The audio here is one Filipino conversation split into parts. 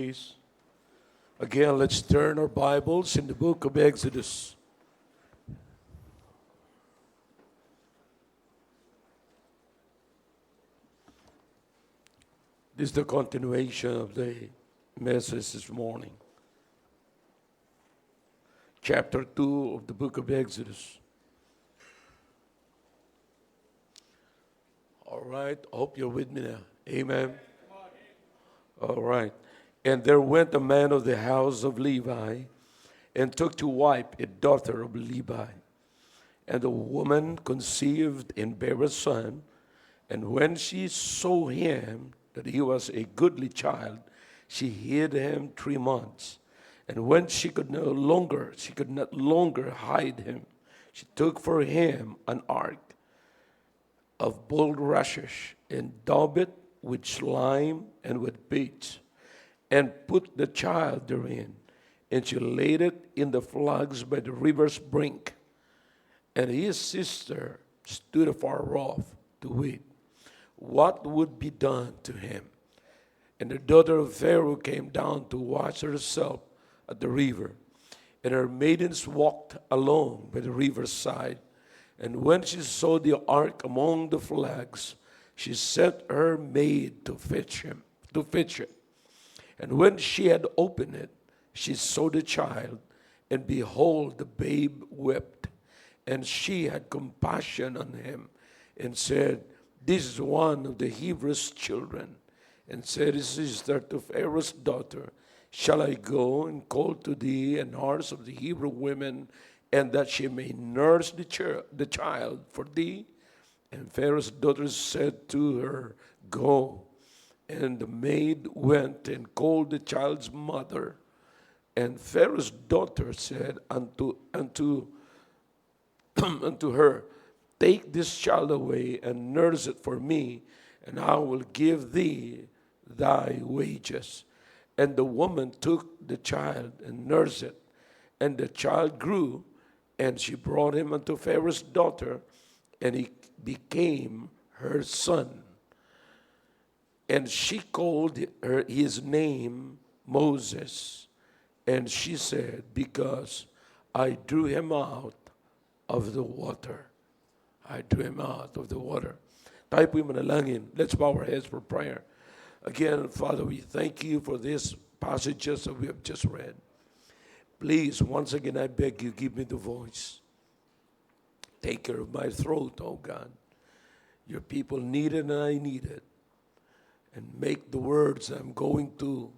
Please. Again, let's turn our Bibles in the book of Exodus. This is the continuation of the message this morning. Chapter 2 of the book of Exodus. All right, I hope you're with me now. Amen. All right. And there went a man of the house of Levi, and took to wife a daughter of Levi. And the woman conceived and bare a son. And when she saw him, that he was a goodly child, she hid him 3 months. And when she could not longer hide him, she took for him an ark of bulrushes, and daubed it with slime and with pitch, and put the child therein. And she laid it in the flags by the river's brink. And his sister stood afar off to wait what would be done to him. And the daughter of Pharaoh came down to wash herself at the river. And her maidens walked along by the river's side. And when she saw the ark among the flags, she sent her maid to fetch it. And when she had opened it, she saw the child, and behold, the babe wept. And she had compassion on him, and said, This is one of the Hebrews' children. And said his sister to Pharaoh's daughter, Shall I go and call to thee a nurse of the Hebrew women, and that she may nurse the child for thee? And Pharaoh's daughter said to her, Go. And the maid went and called the child's mother. And Pharaoh's daughter said unto her, Take this child away and nurse it for me, and I will give thee thy wages. And the woman took the child and nursed it. And the child grew, and she brought him unto Pharaoh's daughter, and he became her son. And she called his name Moses. And she said, Because I drew him out of the water. I drew him out of the water. Tayo po'y manalangin. Let's bow our heads for prayer. Again, Father, we thank you for these passages that we have just read. Please, once again, I beg you, give me the voice. Take care of my throat, oh God. Your people need it and I need it. And make the words I'm going to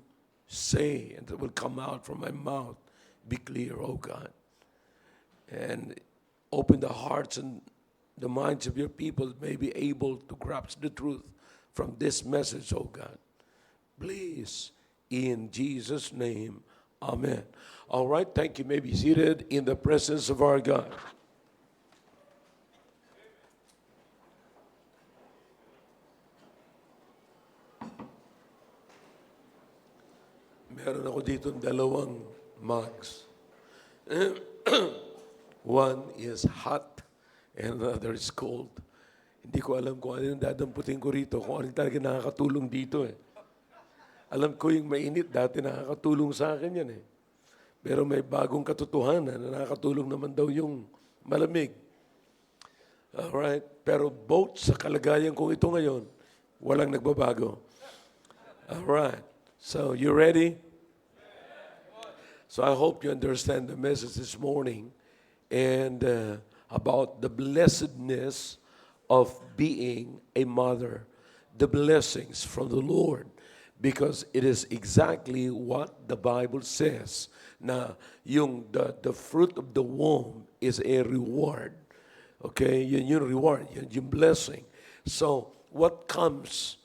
say and that will come out from my mouth be clear, oh God. And open the hearts and the minds of your people that may be able to grasp the truth from this message, oh God. Please, in Jesus' name, amen. All right, thank you. You may be seated in the presence of our God. Meron ako dito dalawang mugs. One is hot and another is cold. Hindi ko alam kung ano yung dadamputin ko rito, kung ano talaga nakakatulong dito eh. Alam ko yung mainit, dati nakakatulong sa akin yan eh. Pero may bagong katotohanan na nakakatulong naman daw yung malamig. Alright? Pero both sa kalagayan kong ito ngayon, walang nagbabago. Alright. So, you ready? So I hope you understand the message this morning and about the blessedness of being a mother, the blessings from the Lord, because it is exactly what the Bible says. Na the fruit of the womb is a reward. Okay? Yun yung reward, yun yung blessing. So, what comes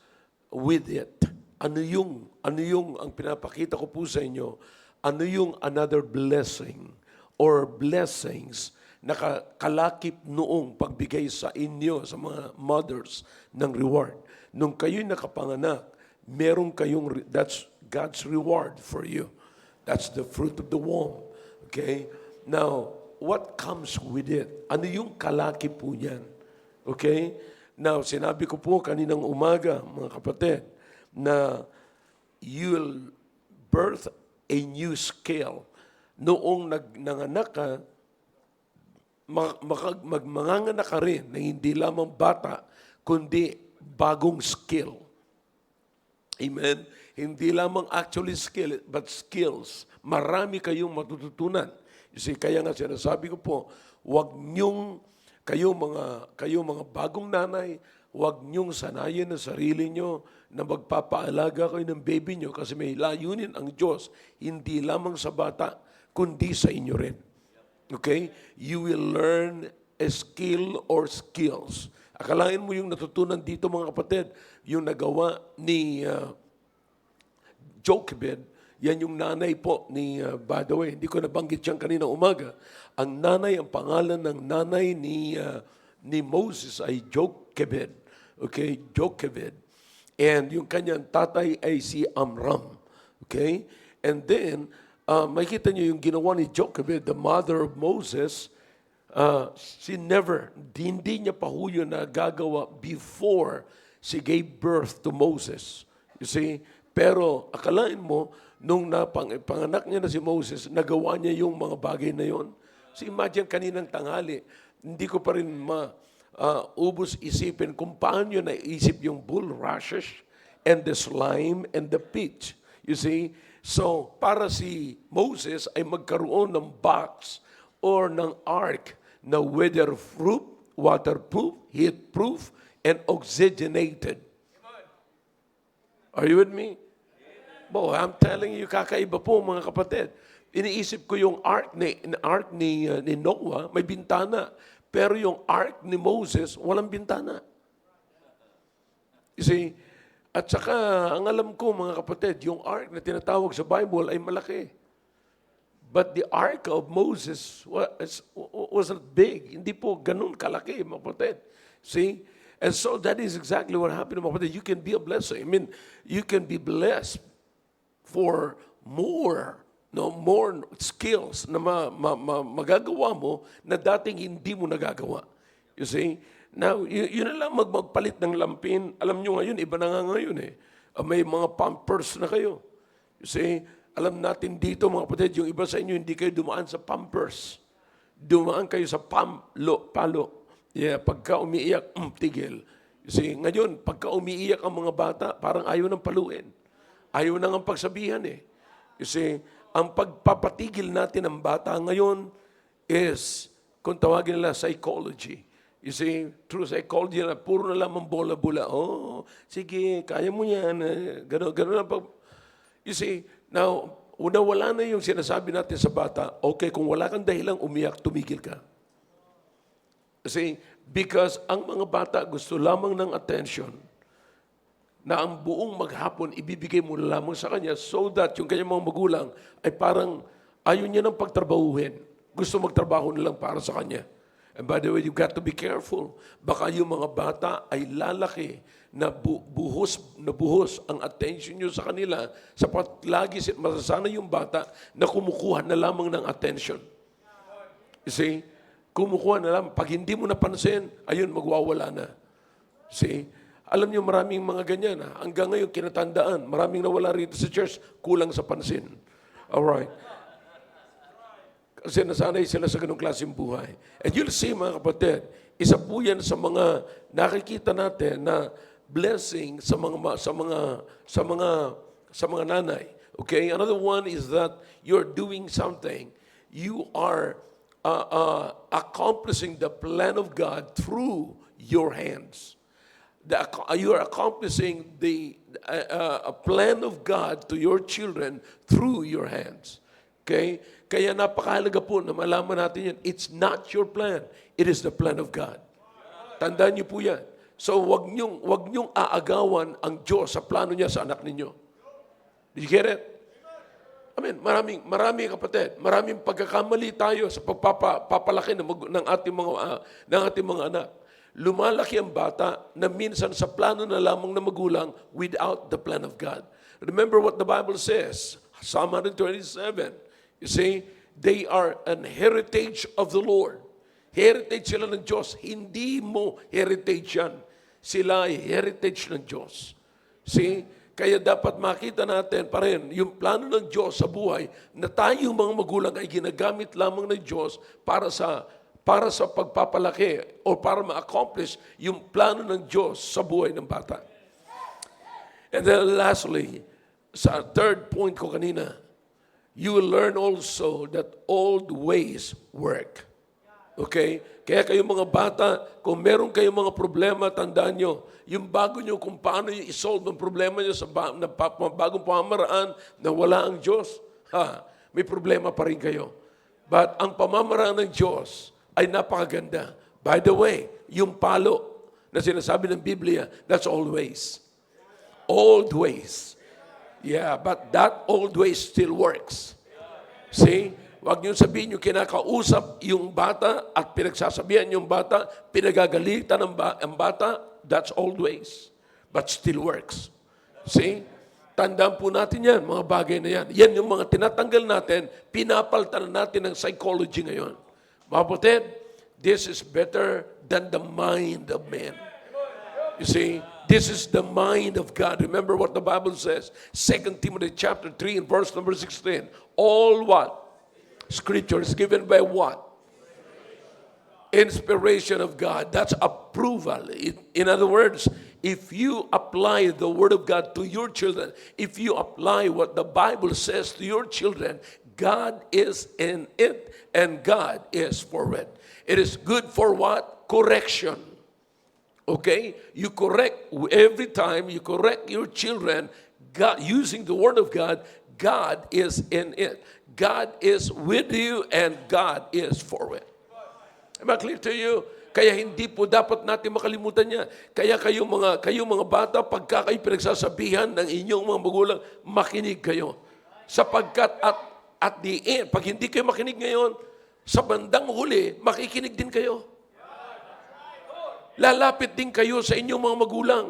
with it? Ano yung ang pinapakita ko po sa inyo, ano yung another blessing or blessings na kalakip noong pagbigay sa inyo, sa mga mothers ng reward. Nung kayo'y nakapanganak, meron kayong, that's God's reward for you. That's the fruit of the womb. Okay? Now, what comes with it? Ano yung kalakip po niyan? Okay? Now, sinabi ko po kaninang umaga, mga kapatid, na you'll birth a new skill. Noong nanganak ka, magmanganak ka rin na hindi lamang bata, kundi bagong skill. Amen? Hindi lamang actually skill, but skills. Marami kayong matututunan. You see, kaya nga sinasabi ko po, wag niyong, kayo mga bagong nanay, wag niyong sanayin ang sarili niyo na magpapaalaga kayo ng baby niyo kasi may layunin ang Diyos, hindi lamang sa bata, kundi sa inyo rin. Okay? You will learn a skill or skills. Akalain mo yung natutunan dito mga kapatid, yung nagawa ni Jochebed, yan yung nanay po ni, by the way, hindi ko nabanggit yan kanina umaga. Ang nanay, ang pangalan ng nanay ni Moses ay Jochebed. Okay? Jochebed. And yung kanyang tatay ay si Amram. Okay? And then, makikita niyo yung ginawa ni Jochebed, the mother of Moses, hindi niya pa ho yun na gagawa before she gave birth to Moses. You see? Pero akalain mo, nung panganak niya na si Moses, nagawa niya yung mga bagay na yon. So imagine kaninang tanghali, hindi ko pa rin ubos isipin kung paano niya naisip yung bulrushes and the slime and the pitch. You see? So para si Moses ay magkaroon ng box or ng ark na weatherproof, waterproof, heatproof, and oxygenated. Are you with me? Bo, I'm telling you, kakaiba po mga kapatid. Iniisip ko yung ark ni Noah, may bintana. Pero yung ark ni Moses, walang bintana. You see? At saka, ang alam ko mga kapatid, yung ark na tinatawag sa Bible ay malaki. But the ark of Moses wasn't big. Hindi po ganun kalaki, mga kapatid. See? And so that is exactly what happened, mga kapatid. You can be a blessing. I mean, you can be blessed for more skills na magagawa mo na dating hindi mo nagagawa. You see? Now, yun na lang magpalit ng lampin. Alam nyo ngayon, iba na nga ngayon eh. May mga pampers na kayo. You see? Alam natin dito mga kapatid, yung iba sa inyo, hindi kayo dumaan sa pampers. Dumaan kayo sa palo. Yeah, pagka umiiyak, tigil. You see? Ngayon, pagka umiiyak ang mga bata, parang ayaw ng paluin. Ayaw na nga pagsabihan eh. You see, ang pagpapatigil natin ng bata ngayon is, kung tawagin nila, psychology. You see, through psychology na puro na lamang bola-bola. Oh, sige, kaya mo yan. Gano'n lang. You see, now, wala na yung sinasabi natin sa bata, okay, kung wala kang dahilang umiyak, tumigil ka. See, because ang mga bata gusto lamang ng attention na ang buong maghapon ibibigay mo lamang sa kanya so that yung kanyang mga magulang ay parang ayaw niya ng pagtrabahuhin. Gusto magtrabaho na lang para sa kanya. And by the way, you got to be careful. Baka yung mga bata ay lalaki na buhos ang attention nyo sa kanila sapat lagi masasanay yung bata na kumukuha na lamang ng attention. You see? Kumukuha na lamang. Pag hindi mo napansin, ayun, magwawala na. See? Alam niyo maraming mga ganyan. Hanggang ngayon, kinatandaan. Maraming nawala rito sa church, kulang sa pansin. Alright. Kasi nasanay sila sa ganung klaseng buhay. And you'll see, mga kapatid, isa po yan sa mga nakikita natin na blessing sa mga nanay. Okay? Another one is that you're doing something. You are accomplishing the plan of God through your hands. You are accomplishing a plan of God to your children through your hands. Okay? Kaya napakahalaga po na malaman natin yan. It's not your plan. It is the plan of God. Tandaan niyo po yan. So wag niyong aagawan ang Diyos sa plano niya sa anak ninyo. Did you get it? I mean, maraming kapatid, maraming pagkakamali tayo sa pagpapalaki ng ating mga anak. Lumalaki ang bata na minsan sa plano na lamang na magulang without the plan of God. Remember what the Bible says, Psalm 127. You see, they are an heritage of the Lord. Heritage sila ng Diyos. Hindi mo heritage yan. Sila ay heritage ng Diyos. See? Kaya dapat makita natin pa rin yung plano ng Diyos sa buhay na tayong mga magulang ay ginagamit lamang ng Diyos para sa pagpapalaki o para ma-accomplish yung plano ng Diyos sa buhay ng bata. And then lastly, sa third point ko kanina, you will learn also that old ways work. Okay? Kaya kayong mga bata, kung meron kayong mga problema, tandaan nyo, yung bago nyo kung paano yung isolve ang problema nyo sa bagong pamamaraan na wala ang Diyos, may problema pa rin kayo. But ang pamamaraan ng Diyos ay napakaganda. By the way, yung palo na sinasabi ng Biblia, that's old ways. Old ways. Yeah, but that old ways still works. See? Huwag niyo sabihin yung kinakausap yung bata at pinagsasabihan yung bata, pinagagalitan ang bata, that's old ways. But still works. See? Tandaan po natin yan, mga bagay na yan. Yan yung mga tinatanggal natin, pinapalitan natin ng psychology ngayon. Mga kapatid, this is better than the mind of man. You see? This is the mind of God. Remember what the Bible says. 2 Timothy chapter 3 and verse number 16. All what? Scripture is given by what? Inspiration of God. That's approval. In other words, if you apply the Word of God to your children, if you apply what the Bible says to your children, God is in it and God is for it. It is good for what? Correction. Okay? You correct, every time you correct your children, God, using the Word of God, God is in it. God is with you and God is for it. Am I clear to you? Kaya hindi po dapat natin makalimutan niya. Kaya kayong mga bata, pagka kayo pinagsasabihan ng inyong mga magulang, makinig kayo. Sapagkat at the end, pag hindi kayo makinig ngayon, sa bandang huli, makikinig din kayo. Lalapit din kayo sa inyong mga magulang.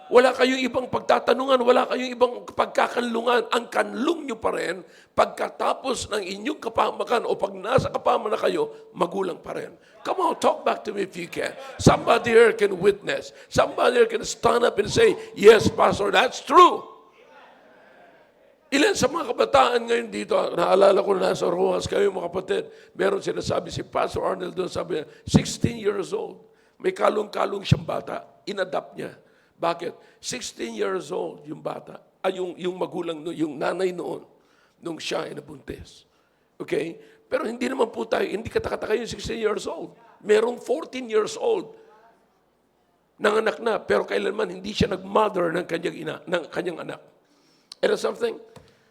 Wala kayong ibang pagtatanungan, wala kayong ibang pagkakanlungan. Ang kanlung nyo pa rin, pagkatapos ng inyong kapamakan o pag nasa kapama na kayo, magulang pa rin. Come on, talk back to me if you can. Somebody here can witness. Somebody here can stand up and say, yes, Pastor, that's true. Ilan sa mga kabataan ngayon dito, naalala ko na nasa Rojas, kayo mga kapatid, meron sinasabi si Pastor Arnold doon, sabi niya, 16 years old, may kalong-kalong siyang bata, inadapt niya. Bakit? 16 years old yung bata, yung magulang, yung nanay noon, nung siya ay nabuntis. Okay? Pero hindi naman po tayo, hindi katakataka yung 16 years old. Merong 14 years old, nanganak na, pero kailanman hindi siya nag-mother ng kanyang anak. It is something,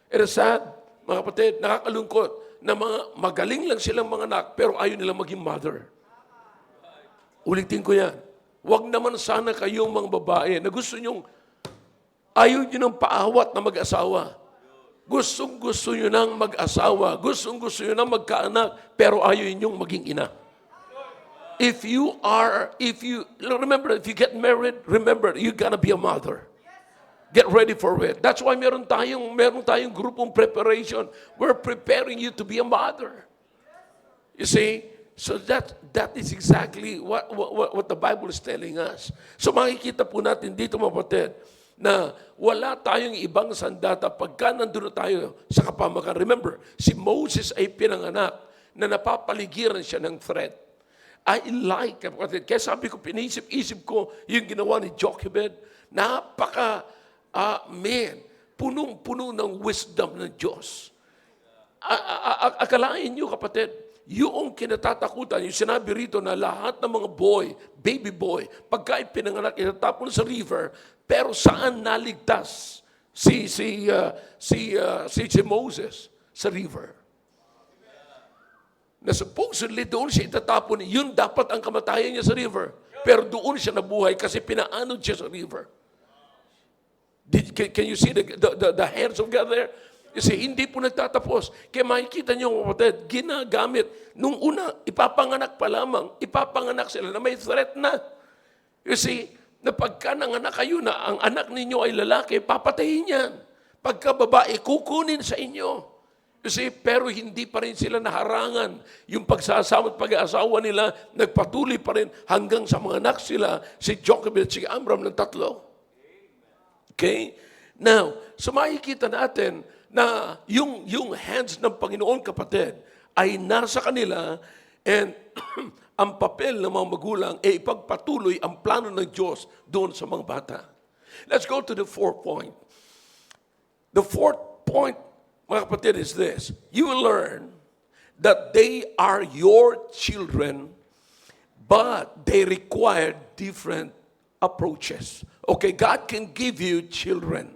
it is sad, mga kapatid, nakakalungkot, na mga magaling lang silang mga anak, pero ayaw nilang maging mother. Ulitin ko yan. Huwag naman sana kayong mga babae na gusto nyong, ayaw nyo ng paawat na mag-asawa. Gustong-gusto nyo ng mag-asawa. Gustong-gusto nyo ng magkaanak, pero ayaw nyong maging ina. Remember, if you get married, remember, you're gonna be a mother. Get ready for it. That's why meron tayong grupong preparation. We're preparing you to be a mother. You see? So that is exactly what the Bible is telling us. So makikita po natin dito, mga kapatid, na wala tayong ibang sandata pagka nandun na tayo sa kapamakan. Remember, si Moses ay pinanganak na napapaligiran siya ng threat. I like, kapatid, kaya sabi ko, pinisip-isip ko yung ginawa ni Jochebed, punong-puno ng wisdom ng Diyos. Akalain niyo, kapatid, yung kinatatakutan, yung sinabi rito na lahat ng mga baby boy, pagka ipinanganak, itatapon sa river, pero saan naligtas si Moses? Sa river. Na supposedly doon siya itatapon, yun dapat ang kamatayan niya sa river. Pero doon siya nabuhay kasi pinaanod siya sa river. Can you see the hands of God there? Kasi hindi po nagtatapos. Kaya makikita niyo, kapatid, ginagamit. Nung una, ipapanganak pa lamang, ipapanganak sila na may threat na. You see, na pagka nanganak kayo na ang anak ninyo ay lalaki, papatayin yan. Pagka babae, kukunin sa inyo. You see, pero hindi pa rin sila naharangan. Yung pagsasama at pag-aasawa nila, nagpatuloy pa rin hanggang sa mga anak sila, si Jochebed at si Amram ng tatlo. Okay? Now, so makikita natin na yung hands ng Panginoon, kapatid, ay nasa kanila, and ang papel ng mga magulang ay ipagpatuloy ang plano ng Diyos doon sa mga bata. Let's go to the fourth point. The fourth point, mga kapatid, is this. You will learn that they are your children, but they require different approaches. Okay, God can give you children.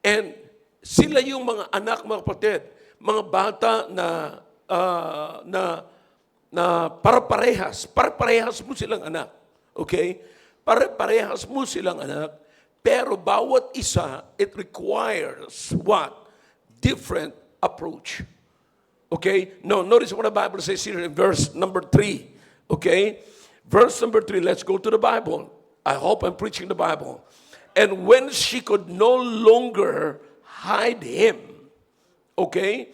And sila yung mga anak, mga kapatid, mga bata na para-parehas mo silang anak. Okay? Para-parehas mo silang anak, pero bawat isa, it requires what? Different approach. Okay? No, notice what the Bible says here in verse number 3. Okay? Verse number 3, let's go to the Bible. I hope I'm preaching the Bible. And when she could no longer hide him, okay?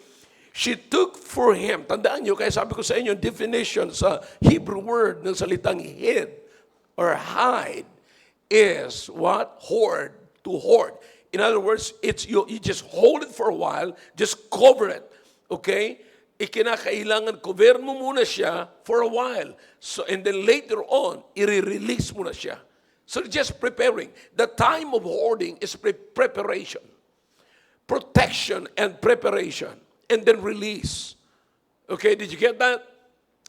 She took for him, tandaan nyo, kaya sabi ko sa inyo, definition sa Hebrew word ng salitang hid or hide is what? Hoard, to hoard. In other words, it's you just hold it for a while, just cover it, okay? Ikinakailangan cover mo muna siya for a while. So, and then later on, i-release mo na siya. So just preparing. The time of hoarding is preparation. Protection and preparation. And then release. Okay, did you get that?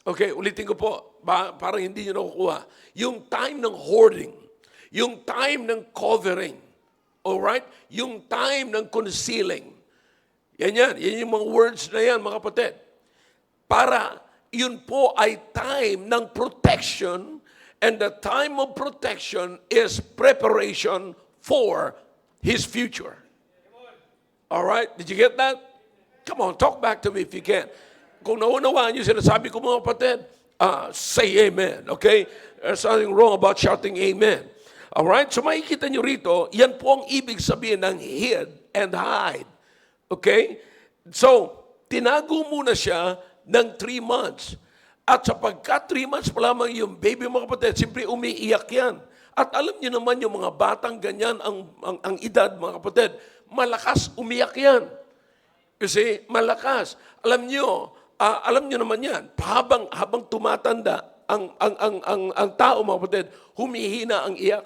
Okay, ulitin ko po. Parang hindi nyo nakukuha. Yung time ng hoarding. Yung time ng covering. Alright? Yung time ng concealing. Yan yung mga words na yan, mga kapatid. Para yun po ay time ng protection, and the time of protection is preparation for his future. Alright? Did you get that? Come on, talk back to me if you can. Kung naunawaan niyo sinasabi ko, mga kapatid, say amen, okay? There's nothing wrong about shouting amen. Alright? So makikita niyo rito, yan po ang ibig sabihin ng hid and hide. Okay? So, tinago muna siya ng 3 months. At sapagkat 3 months pa lamang yung baby, mga kapatid, siyempre umiiyak yan. At alam niyo naman yung mga batang ganyan, ang edad, mga kapatid, malakas umiyak yan. Kasi malakas. Alam niyo naman yan, habang tumatanda, ang tao, mga kapatid, humihina ang iyak.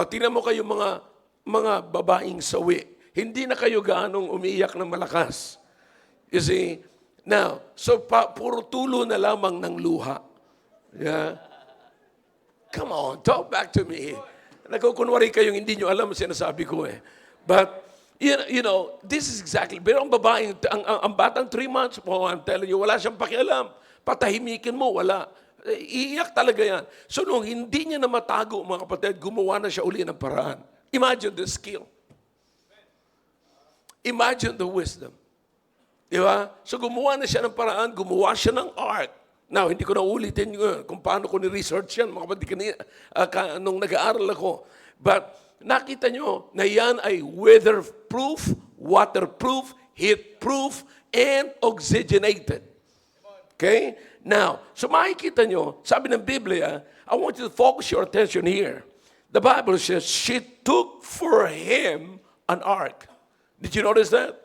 Tingnan mo kayo mga babaeng sawi. Hindi na kayo gaanong umiiyak ng malakas. You see? Now, so puro tulo na lamang ng luha. Yeah? Come on, talk back to me. Nagkukunwari kayong hindi nyo alam ang sinasabi ko eh. But, you know, this is exactly, pero ang babaeng, ang batang 3 months, oh, I'm telling you, wala siyang pakialam. Patahimikin mo, wala. Iiyak talaga yan. So, nung hindi niya na matago, mga kapatid, gumawa na siya uli ng paraan. Imagine the skill. Imagine the wisdom. Di ba? So, gumawa na siya ng paraan, gumawa siya ng art. Now, hindi ko na ulitin kung paano ko ni-research yan, mga kapatid, nung nag-aaral ako. But, nakita nyo na yan ay weatherproof, waterproof, heatproof, and oxygenated. Okay? Now, so makikita nyo, sabi ng Biblia, I want you to focus your attention here. The Bible says, she took for him an ark. Did you notice that?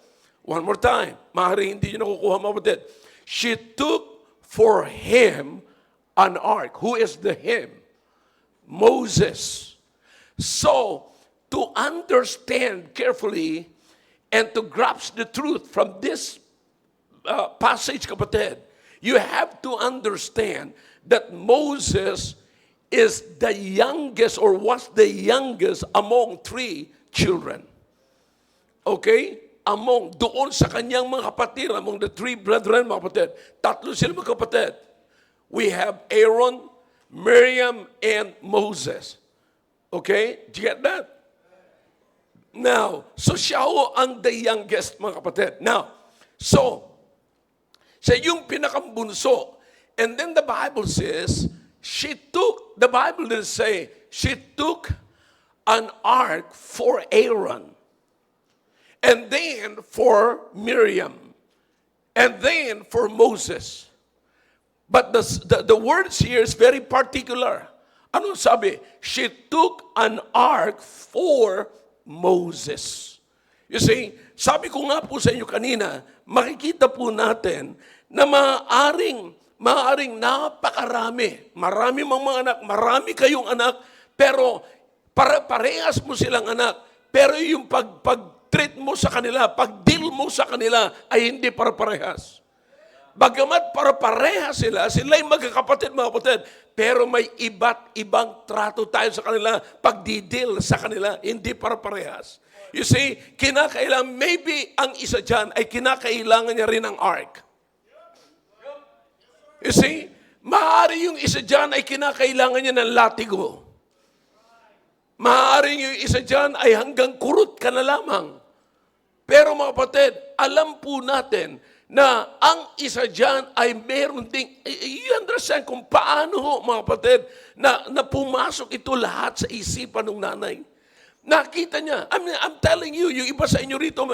One more time. Maaari hindi nyo nakukuha, mga kapatid. She took for him an ark. Who is the him? Moses. So, to understand carefully and to grasp the truth from this passage, kapatid, you have to understand that Moses is the youngest or was the youngest among 3 children. Okay? Doon sa kanyang mga kapatid, among the 3 brethren, mga kapatid, 3 sila mga kapatid. We have Aaron, Miriam, and Moses. Okay? Did you get that? Now, so siya ang the youngest, mga kapatid. Now, so, siya yung pinakambunso. And then the Bible says, the Bible didn't say, she took an ark for Aaron. And then for Miriam. And then for Moses. But the words here is very particular. Ano sabi? She took an ark for Moses. You see, sabi ko nga po sa inyo kanina, makikita po natin na maaring napakarami. Marami mga anak, marami kayong anak, pero parehas mo silang anak. Pero yung pag-treat mo sa kanila, pag-deal mo sa kanila, ay hindi parehas. Bagamat parehas sila'y magkakapatid, mga kapatid, pero may iba't ibang trato tayo sa kanila, pag-deal sa kanila, hindi parehas. You see, maybe ang isa dyan ay kinakailangan niya rin ng ark. You see, maaari yung isa dyan ay kinakailangan niya ng latigo. Maaari yung isa dyan ay hanggang kurot ka na lamang. Pero mga kapatid, alam po natin na ang isa dyan ay meron ding, you understand kung paano, mga kapatid, na pumasok ito lahat sa isipan ng nanay. Nakita niya. I'm telling you, yung iba sa inyo rito,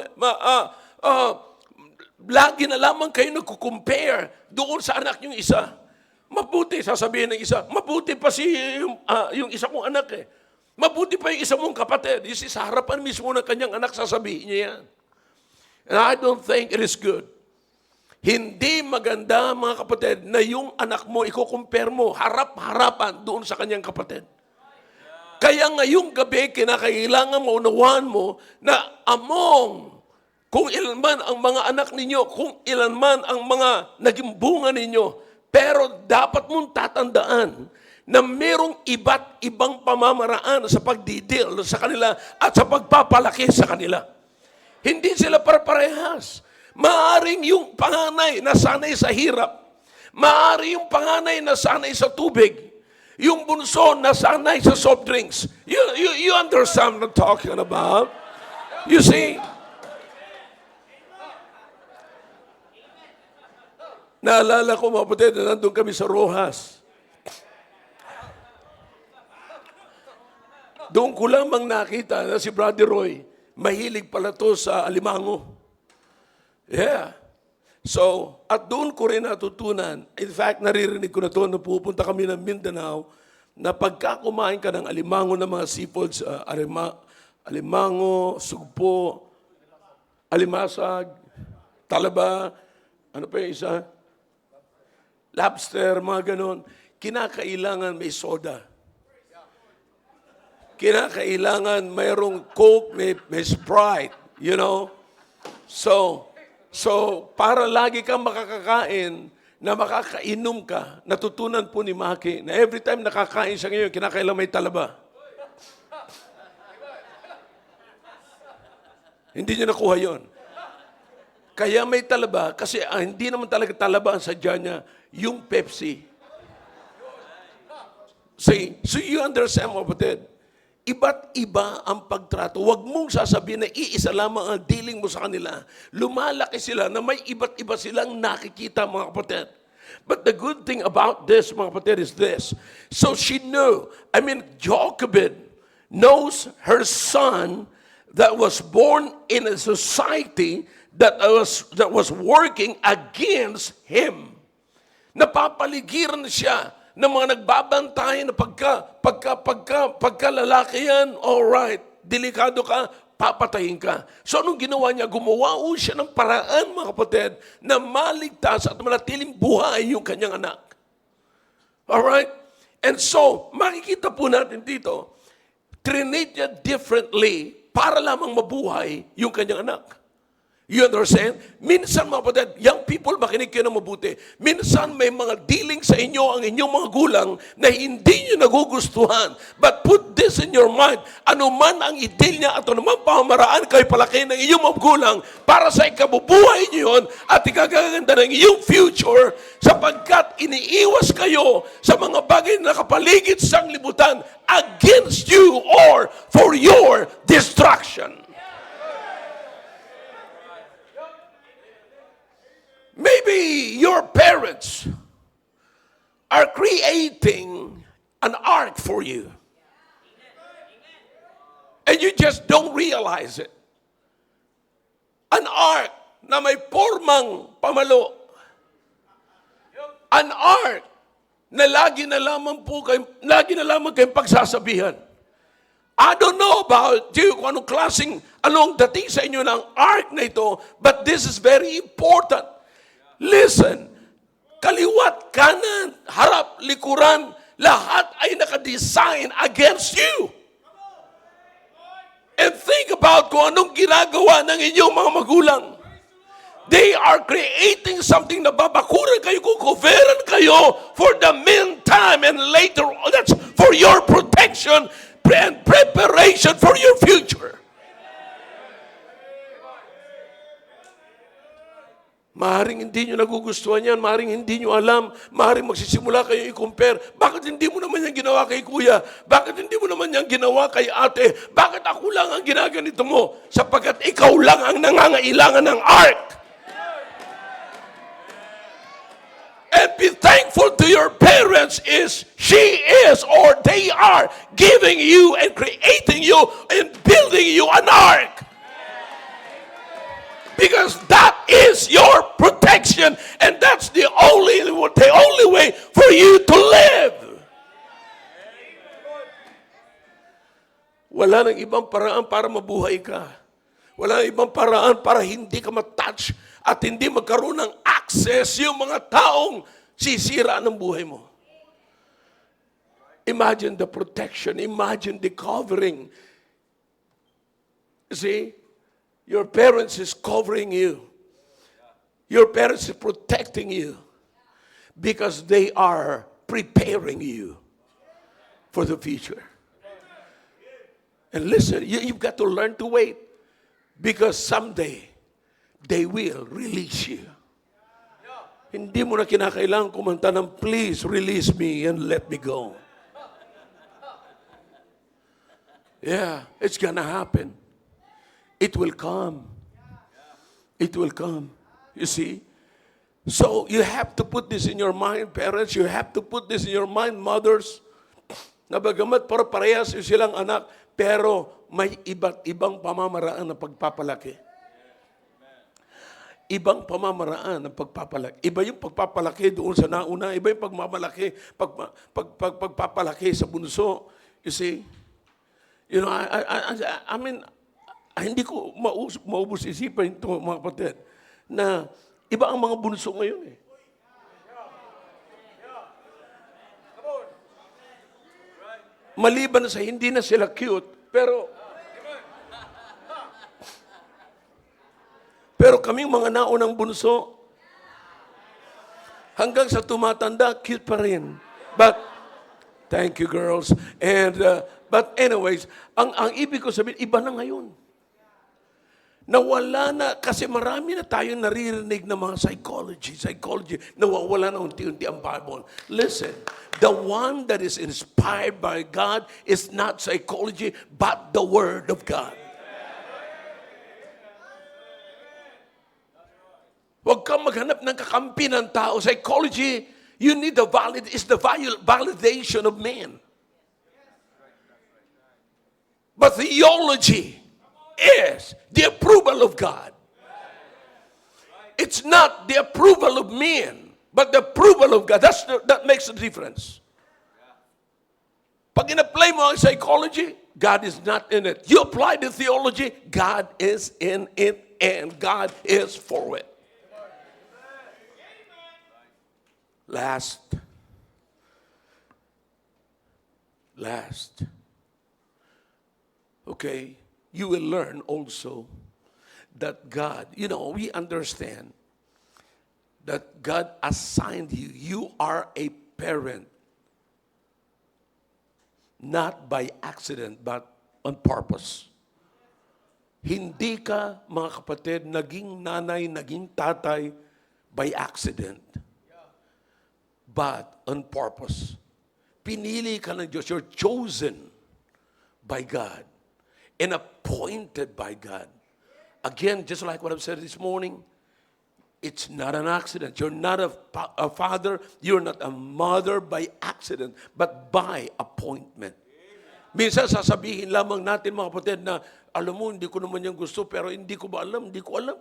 lagi na lamang kayo nagko-compare doon sa anak niyong isa. Mabuti, sasabihin ng isa, mabuti pa yung isa mong anak eh. Mabuti pa yung isa mong kapatid. You see, sa harapan mismo ng kanyang anak, sasabihin niya yan. And I don't think it is good. Hindi maganda, mga kapatid, na yung anak mo, i-compare mo, harap-harapan doon sa kanyang kapatid. Kaya ngayong gabi, kinakailangan maunawaan mo na kung ilan man ang mga anak ninyo, kung ilan man ang mga naging bunga ninyo, pero dapat mong tatandaan na merong iba't ibang pamamaraan sa pagdidil sa kanila at sa pagpapalaki sa kanila. Hindi sila parehas. Maaring yung panganay na sanay sa hirap, maaring yung panganay na sanay sa tubig, yung bunso na sanay sa soft drinks. You understand what I'm talking about? You see? Naalala ko, mga kapatid, na nandun kami sa Rojas. Doon ko lamang nakita na si Brother Roy, mahilig pala to sa alimango. Yeah. So, at doon ko rin natutunan, in fact, naririnig ko na to, na pupunta kami ng Mindanao, na pagka kumain ka ng alimango ng mga seafoods, alimango, sugpo, alimasag, talaba, ano pa yung isa? Lobster, mga ganon. Kinakailangan may soda. Kinakailangan mayroong Coke, may Sprite, you know? So, para lagi kang makakakain, na makakainom ka, natutunan po ni Maki, na every time nakakain siya ngayon, kinakailangan may talaba. Hindi niya nakuha yon. Kaya may talaba, kasi hindi naman talaga talaba ang sadya niya, yung Pepsi. See, so you understand, mga kapatid? Iba't iba ang pagtrato. Huwag mong sasabihin na iisa lamang ang dealing mo sa kanila. Lumalaki sila na may iba't iba silang nakikita, mga kapatid. But the good thing about this, mga kapatid, is this. So she knew, Jochebed knows her son that was born in a society that was working against him. Napapaligiran siya ng mga nagbabantay na pagka lalaki yan, alright, delikado ka, papatayin ka. So anong ginawa niya? Gumawa siya ng paraan, mga kapatid, na maligtas at manatiling buhay yung kanyang anak. Alright? And so, makikita po natin dito, trinate niya differently para lamang mabuhay yung kanyang anak. You understand? Minsan, mga kapatid, young people, makinig kayo ng mabuti. Minsan, may mga dealing sa inyo ang inyong mga gulang na hindi nyo nagugustuhan. But put this in your mind. Ano man ang i-deal niya at ano man pamamaraan kayo palaki ng inyong mga gulang para sa ikabubuhay nyo yun at ikagaganda ng iyong future sapagkat iniiwas kayo sa mga bagay na nakapaligid sa libutan against you or for your destruction. Maybe your parents are creating an ark for you. And you just don't realize it. An ark na may pormang pamalo. An ark na lagi na lamang kayong pagsasabihan. I don't know about you kung anong klaseng, anong dating sa inyo ng ark na ito, but this is very important. Listen, kaliwat, kanan, harap, likuran, lahat ay nakadesign against you. And think about kung anong ginagawa ng inyong mga magulang. They are creating something na babakuran kayo, kukuveran kayo for the meantime and later, that's for your protection and preparation for your future. Maaaring hindi nyo nagugustuhan yan, maaaring hindi nyo alam, maaaring magsisimula kayo i-compare. Bakit hindi mo naman yan ginawa kay kuya? Bakit hindi mo naman yan ginawa kay ate? Bakit ako lang ang ginaganito mo? Sapagkat ikaw lang ang nangangailangan ng ark. And be thankful to your parents she is or they are giving you and creating you and building you an ark. Because that is your protection and that's the only way for you to live. Wala nang ibang paraan para mabuhay ka. Wala nang ibang paraan para hindi ka matouch at hindi magkaroon ng access yung mga taong sisira ng buhay mo. Imagine the protection. Imagine the covering. You see, your parents is covering you. Your parents is protecting you because they are preparing you for the future. And listen, you've got to learn to wait because someday they will release you. Hindi mo na kinakailangan kumanta ng please release me and let me go. Yeah, it's gonna happen. It will come. It will come. You see? So you have to put this in your mind, parents. You have to put this in your mind, mothers. Na bagamat parehas silang anak, pero may iba't ibang pamamaraan ng pagpapalaki. Ibang pamamaraan ng pagpapalaki. Iba yung pagpapalaki doon sa nauna. Iba yung pagpapalaki sa bunso. You see? You know, I mean, hindi ko maubos isipan ito, mga kapatid, na iba ang mga bunso ngayon eh. Maliban sa hindi na sila cute, pero kaming mga naunang bunso, hanggang sa tumatanda, cute pa rin. But, thank you girls. And, but anyways, ang ibig ko sabihin, iba na ngayon. Nawala na, kasi marami na tayong naririnig na mga psychology, nawawala na unti-unti ang Bible. Listen, the one that is inspired by God is not psychology, but the Word of God. Huwag kang maghanap ng kakampi ng tao. Psychology, you need the validation of man. But theology is the approval of God. It's not the approval of men, but the approval of God. That makes the difference. Pag in-apply mo ang psychology, God is not in it. You apply the theology, God is in it, and God is for it. Last. Okay, you will learn also that God, we understand that God assigned you. You are a parent. Not by accident, but on purpose. Hindi ka, mga kapatid, naging nanay, naging tatay by accident. But on purpose. Pinili ka ng Diyos. You're chosen by God and appointed by God. Again, just like what I've said this morning, it's not an accident. You're not a father. You're not a mother by accident, but by appointment. Minsan sasabihin lamang natin, mga kapatid, na alam mo, hindi ko naman yan gusto, pero hindi ko alam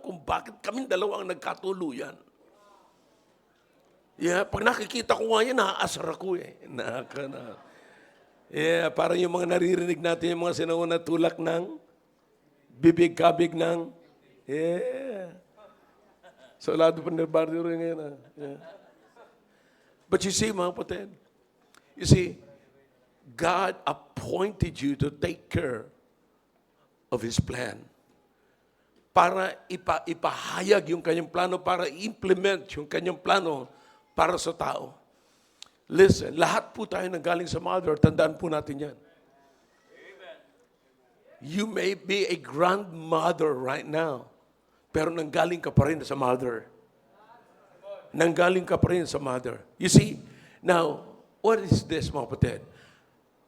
kung bakit kaming dalawa ang nagkatuluyan. Yeah, pag nakikita ko nga yan, naaasar ako eh. Yeah, parang yung mga naririnig natin, yung mga sinauna tulak ng bibig-kabig ng, yeah. So, lado pa nirbaryo rin ngayon. Yeah. But you see, mga kapatid, you see, God appointed you to take care of His plan. Para ipahayag yung kanyang plano, para implement yung kanyang plano para sa tao. Listen, lahat po tayo nanggaling sa mother, tandaan po natin yan. You may be a grandmother right now, pero nanggaling ka pa rin sa mother. Nanggaling ka pa rin sa mother. You see, now, what is this, mga kapatid?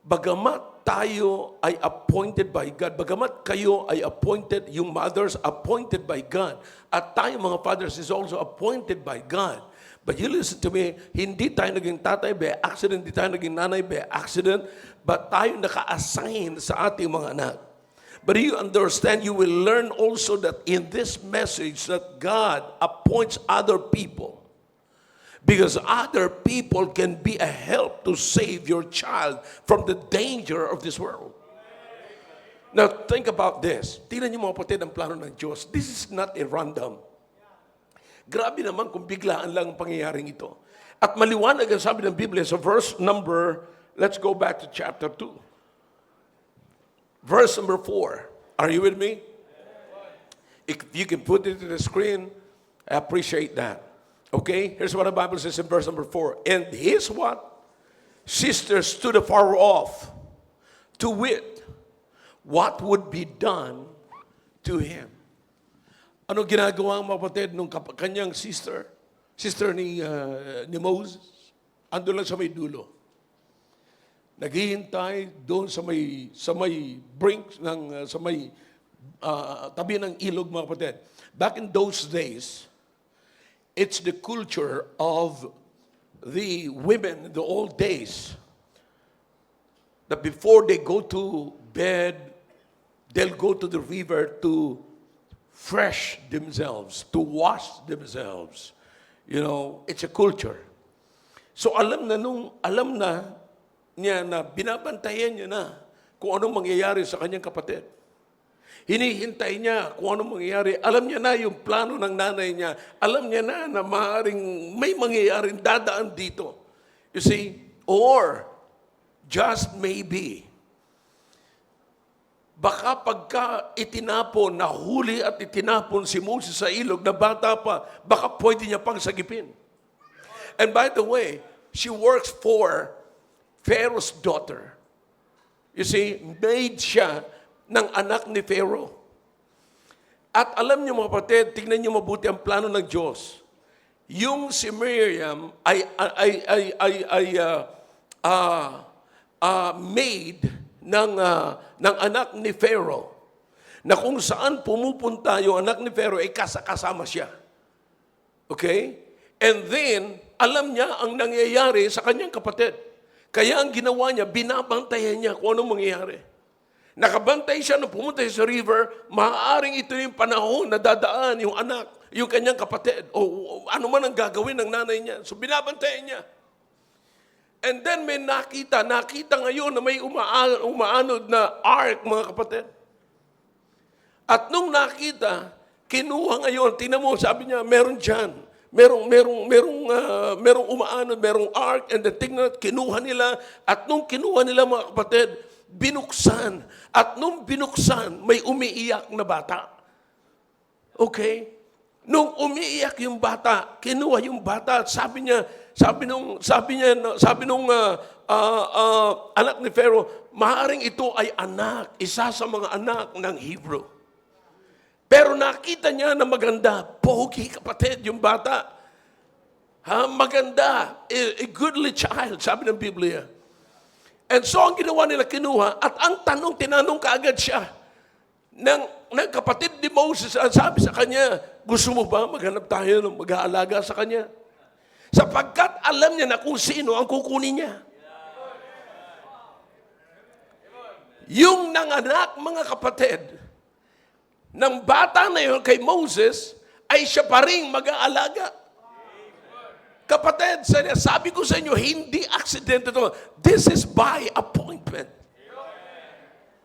Bagamat tayo ay appointed by God, bagamat kayo ay appointed, yung mothers appointed by God, at tayo mga fathers is also appointed by God. But you listen to me, hindi tayo naging tatay by accident, hindi tayo naging nanay by accident, but tayo naka-assign sa ating mga anak. But you understand, you will learn also that in this message that God appoints other people. Because other people can be a help to save your child from the danger of this world. Now, think about this. Tingnan niyo mga kapatid ang plano ng Diyos. This is not a random. Grabe naman kung biglaan lang ang pangyayaring ito. At maliwanag ang sabi ng Biblia sa verse number, let's go back to chapter 2. Verse number 4. Are you with me? If you can put it to the screen, I appreciate that. Okay, here's what the Bible says in verse number 4. And his what? Sister stood afar off to wit what would be done to him. Ano ginagawa ang mga kapatid nung kanyang sister ni Moses? Ando lang sa may dulo. Naghihintay doon sa may brink ng sa may tabi ng ilog, mga kapatid. Back in those days, it's the culture of the women in the old days that before they go to bed, they'll go to the river to fresh themselves, to wash themselves. You know, it's a culture. So alam na niya na binabantayan niya na kung anong mangyayari sa kanyang kapatid. Hinihintay niya kung anong mangyayari. Alam niya na yung plano ng nanay niya. Alam niya na maaaring may mangyayaring dadaan dito. You see? Or, just maybe, baka pagka itinapon, nahuli at itinapon si Moses sa ilog na bata pa, baka pwede niya pang sagipin. And by the way, she works for Pharaoh's daughter. You see, maid siya ng anak ni Pharaoh. At alam niyo mga kapatid, tingnan niyo mabuti ang plano ng Diyos. Yung si Miriam ay maid ng anak ni Pharaoh. Na kung saan pumupunta yung anak ni Pharaoh ay kasama siya. Okay? And then, alam niya ang nangyayari sa kanyang kapatid. Kaya ang ginawa niya, binabantayan niya kung anong mangyayari. Nakabantay siya nung pumunta sa river, maaaring ito yung panahon na dadaan yung anak, yung kanyang kapatid, o ano man ang gagawin ng nanay niya. So binabantayan niya. And then may nakita ngayon na may umaanod na ark, mga kapatid. At nung nakita, kinuha ngayon, tingnan mo, sabi niya, meron dyan. Merong umaanod, merong ark, and then tingnan, kinuha nila, at nung kinuha nila, mga kapatid, binuksan. At nung binuksan, may umiiyak na bata. Okay? Nung umiiyak yung bata, kinuha yung bata at sabi nung anak ni Pharaoh, maaaring ito ay anak, isa sa mga anak ng Hebrew. Pero nakita niya na maganda, pogi kapatid yung bata. Maganda, a goodly child, sabi ng Biblia. And so, ang ginawa nila, kinuha, at ang tinanong kaagad siya ng kapatid ni Moses, ang sabi sa kanya, gusto mo ba maghanap tayo ng mag-aalaga sa kanya? Sapagkat alam niya na kung sino ang kukunin niya. Yung nanganak, mga kapatid, ng bata na yun kay Moses, ay siya pa rin mag-aalaga. Kapatid, sabi ko sa inyo, hindi aksidente ito. This is by appointment.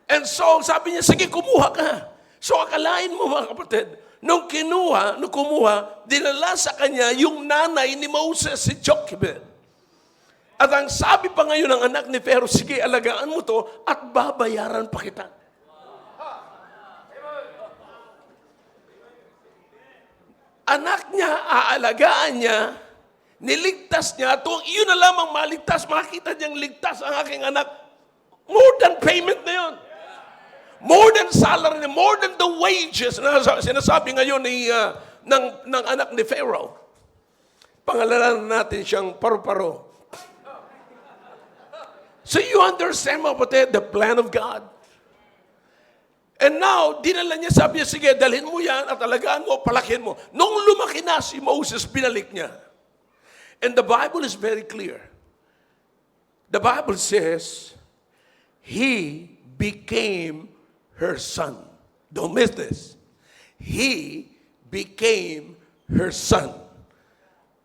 And so, sabi niya, sige, kumuha ka. So, akalain mo mga kapatid, nung kumuha, dinala sa kanya yung nanay ni Moses, si Jochebed. At ang sabi pa ngayon ng anak ni Pharaoh, sige, alagaan mo to at babayaran pa kita. Anak niya, aalagaan niya, niligtas niya, yun na lamang maligtas, makita niyang ligtas ang aking anak, more than payment na yun. More than salary, more than the wages na sinasabi ngayon ng anak ni Pharaoh. Pangalanan natin siyang paru-paro. So you understand, mga kapatid, the plan of God. And now, dinala niya, sabi niya, sige, dalhin mo yan at alagaan mo, palakin mo. Nung lumaki na si Moses, binalik niya. And the Bible is very clear. The Bible says, he became her son. Don't miss this. He became her son.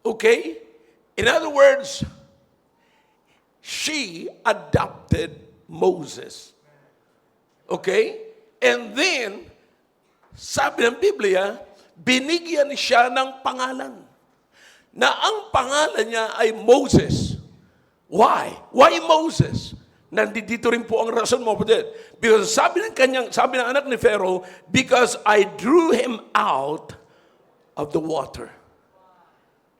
Okay? In other words, she adopted Moses. Okay? And then, sabi ng Biblia, binigyan siya ng pangalan. Na ang pangalan niya ay Moses. Why? Why Moses? Nandito rin po ang rason mo, kapatid. Because sabi ng anak ni Pharaoh, because I drew him out of the water.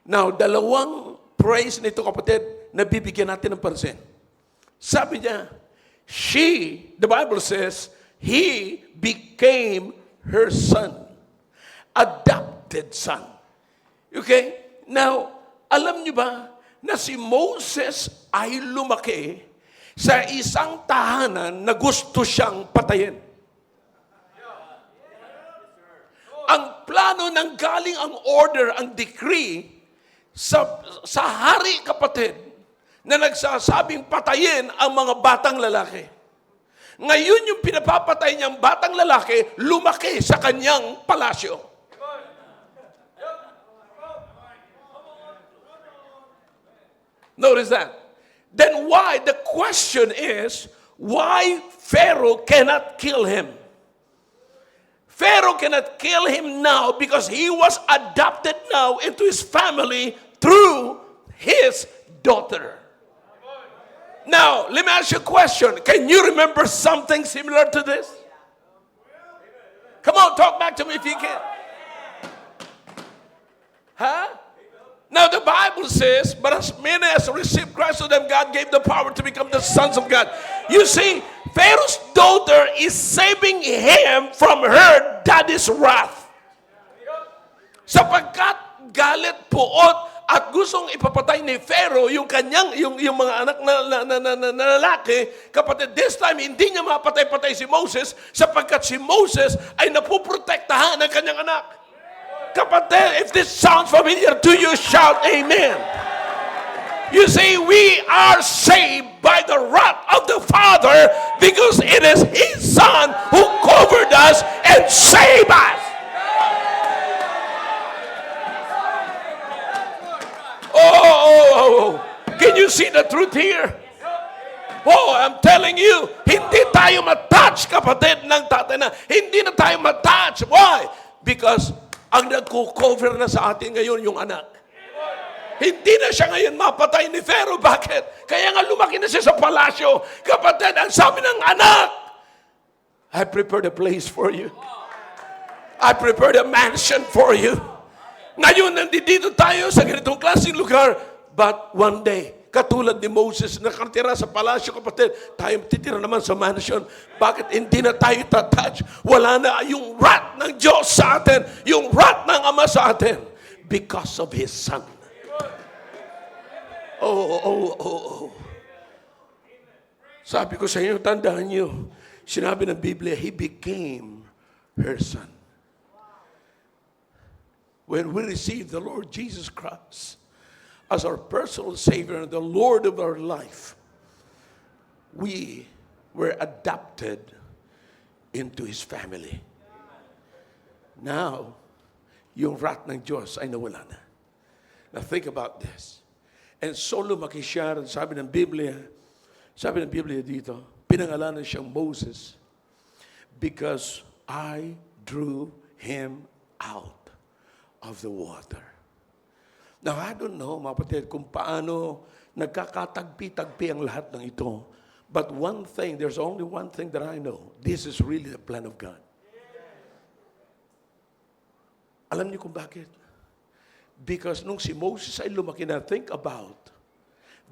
Now, dalawang praise nito, kapatid, na bibigyan natin ng pansin. Sabi niya, the Bible says, he became her son. Adopted son. Okay? Now, alam niyo ba na si Moses ay lumaki sa isang tahanan na gusto siyang patayin? Ang plano ng galing ang order, ang decree sa hari, kapatid, na nagsasabing patayin ang mga batang lalaki. Ngayon yung pinapapatay niyang batang lalaki, lumaki sa kanyang palasyo. Notice that. Then why? The question is, why Pharaoh cannot kill him? Pharaoh cannot kill him now because he was adopted now into his family through his daughter. Now, let me ask you a question. Can you remember something similar to this? Come on, talk back to me if you can. Huh? Now, the Bible says, but as many as received Christ, to them God gave the power to become the sons of God. You see, Pharaoh's daughter is saving him from her daddy's wrath. Sapagkat galit, puot, at gustong ipapatay ni Pharaoh yung kanyang yung mga anak na lalaki, kapatid, this time hindi niya mapatay-patay si Moses sapagkat si Moses ay napuprotektahan ng kanyang anak. Kapatid, if this sounds familiar to you, shout amen. You see, we are saved by the wrath of the Father because it is His Son who covered us and saved us. Oh, can you see the truth here? Oh, I'm telling you, hindi tayo matouch, kapatid, ng tatay na. Hindi na tayo matouch. Why? Because ang nagko-cover na sa atin ngayon yung anak. Hindi na siya ngayon mapatay ni Pharaoh. Bakit? Kaya nga lumaki na siya sa palasyo. Kapatid, ang sabi ng anak, I prepared a place for you. I prepared a mansion for you. Ngayon, nandito tayo sa ganitong klaseng lugar. But one day, katulad ni Moses, nakatira sa palasyo, kapatid, tayo titira naman sa mansion. Bakit hindi na tayo touch? Wala na yung wrath ng Diyos sa atin, yung wrath ng Ama sa atin, because of His Son. Oh. Sabi ko sa inyo, tandaan niyo, sinabi ng Biblia, He became her Son. When we receive the Lord Jesus Christ as our personal Savior and the Lord of our life, we were adopted into His family. Now, yung wrath ng Diyos ay nawala na. Now think about this. And so lumaki siya, sabi ng Biblia dito, pinangalanan siyang Moses because I drew him out of the water. Now, I don't know, mga kapatid, kung paano nagkakatagpi-tagpi ang lahat ng ito. But one thing, there's only one thing that I know. This is really the plan of God. Alam niyo kung bakit? Because nung si Moses ay lumaki na, think about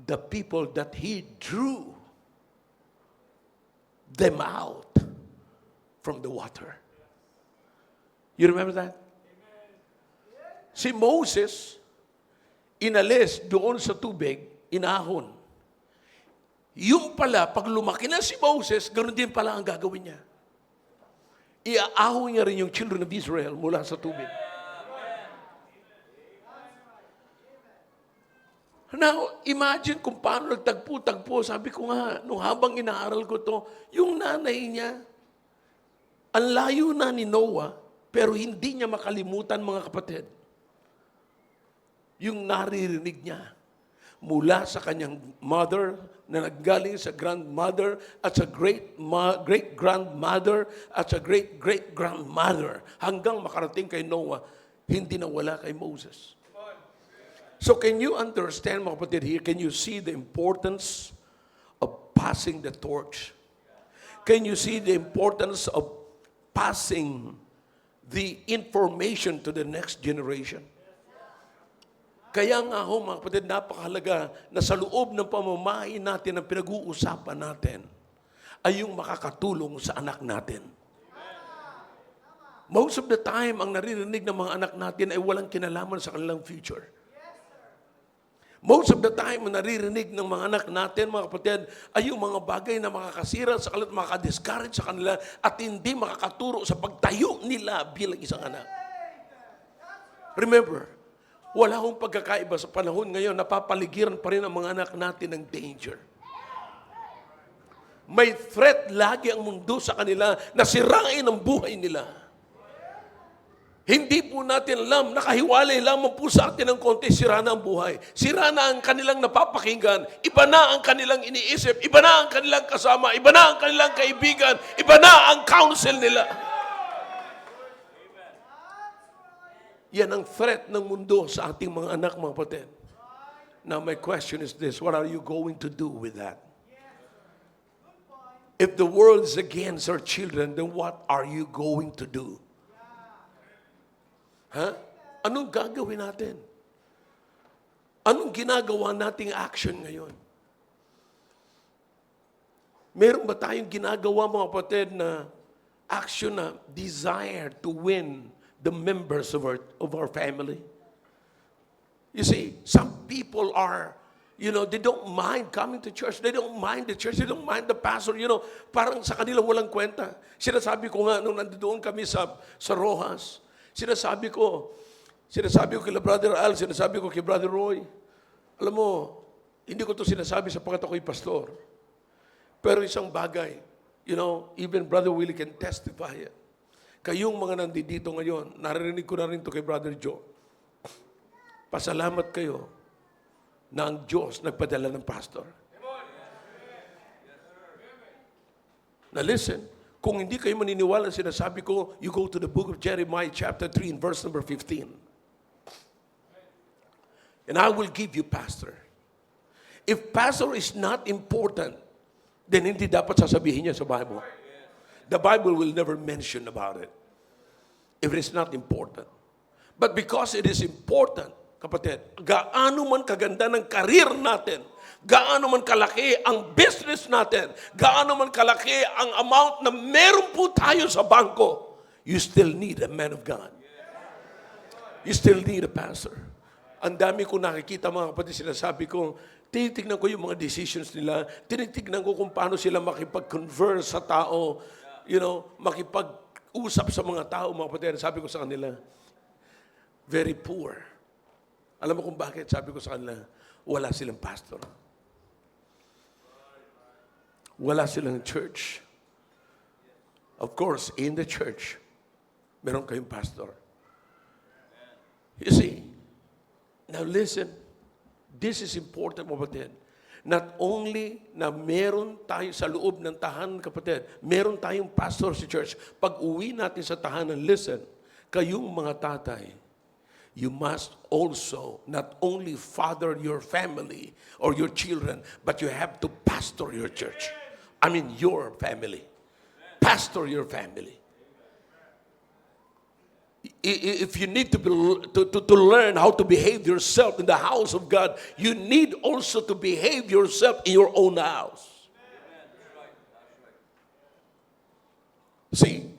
the people that he drew them out from the water. You remember that? Si Moses, inalis doon sa tubig, inahon. Yung pala, pag lumaki na si Moses, ganoon din pala ang gagawin niya. Iaahon niya rin yung children of Israel mula sa tubig. Now, imagine kung paano nagtagpo-tagpo. Sabi ko nga, nung habang inaaral ko to, yung nanay niya, ang layo na ni Noah, pero hindi niya makalimutan, mga kapatid, yung naririnig niya mula sa kanyang mother, na naggaling sa grandmother, at sa great-grandmother, at sa great-great-grandmother, hanggang makarating kay Noah, hindi nawala kay Moses. So can you understand, mga kapatid, here, can you see the importance of passing the torch? Can you see the importance of passing the information to the next generation? Kaya nga ho, mga kapatid, napakahalaga na sa loob ng pamamahay natin, ang pinag-uusapan natin, ay yung makakatulong sa anak natin. Most of the time, ang naririnig ng mga anak natin ay walang kinalaman sa kanilang future. Most of the time, ang naririnig ng mga anak natin, mga kapatid, ay yung mga bagay na makakasira sa kanila, makaka-discourage sa kanila, at hindi makakaturo sa pagtayo nila bilang isang anak. Remember, wala akong pagkakaiba sa panahon ngayon, napapaligiran pa rin ang mga anak natin ng danger. May threat lagi ang mundo sa kanila na sirain ang buhay nila. Hindi po natin alam, nakahiwalay lamang po sa atin ng konti, sira na ang buhay. Sira na ang kanilang napapakinggan, iba na ang kanilang iniisip, iba na ang kanilang kasama, iba na ang kanilang kaibigan, iba na ang counsel nila. Yan ang threat ng mundo sa ating mga anak, mga kapatid. Now my question is this, what are you going to do with that? If the world is against our children, then what are you going to do? Anong gagawin natin? Anong ginagawa nating action ngayon? Meron ba tayong ginagawa, mga kapatid, na action na desire to win the members of our family? You see, some people are, they don't mind coming to church. They don't mind the church. They don't mind the pastor. Parang sa kanila walang kwenta. Sinasabi ko nga, nung nandoon kami sa Rojas, Sinasabi ko kay Brother Al, sinasabi ko kay Brother Roy, alam mo, hindi ko to sinasabi sapagkat ako'y pastor. Pero isang bagay, even Brother Willie can testify it. Kayong mga nandito ngayon, naririnig ko na rin to kay Brother Joe. Pasalamat kayo na ang Diyos nagpadala ng pastor. Now listen, kung hindi kayo maniniwala, sinasabi ko, you go to the book of Jeremiah chapter 3 and verse number 15. And I will give you pastor. If pastor is not important, then hindi dapat sasabihin niya sa Bible. The Bible will never mention about it if it is not important. But because it is important, kapatid, gaano man kaganda ng career natin, gaano man kalaki ang business natin, gaano man kalaki ang amount na meron po tayo sa bangko, you still need a man of God. You still need a pastor. Ang dami ko nakikita, mga kapatid, sinasabi ko, tinitignan ko yung mga decisions nila, tinitignan ko kung paano sila makipag-converse sa tao, makipag-usap sa mga tao, mga kapatid. Sabi ko sa kanila, very poor. Alam mo kung bakit? Sabi ko sa kanila, wala silang pastor. Wala silang church. Of course, in the church, meron kayong pastor. You see, Now listen, this is important, kapatid. Not only na meron tayo sa loob ng tahanan, kapatid, meron tayong pastor sa church. Pag uwi natin sa tahanan, listen, kayong mga tatay, you must also not only father your family or your children, but you have to pastor your church. I mean, your family. Pastor your family. If you need to learn how to behave yourself in the house of God, you need also to behave yourself in your own house. See?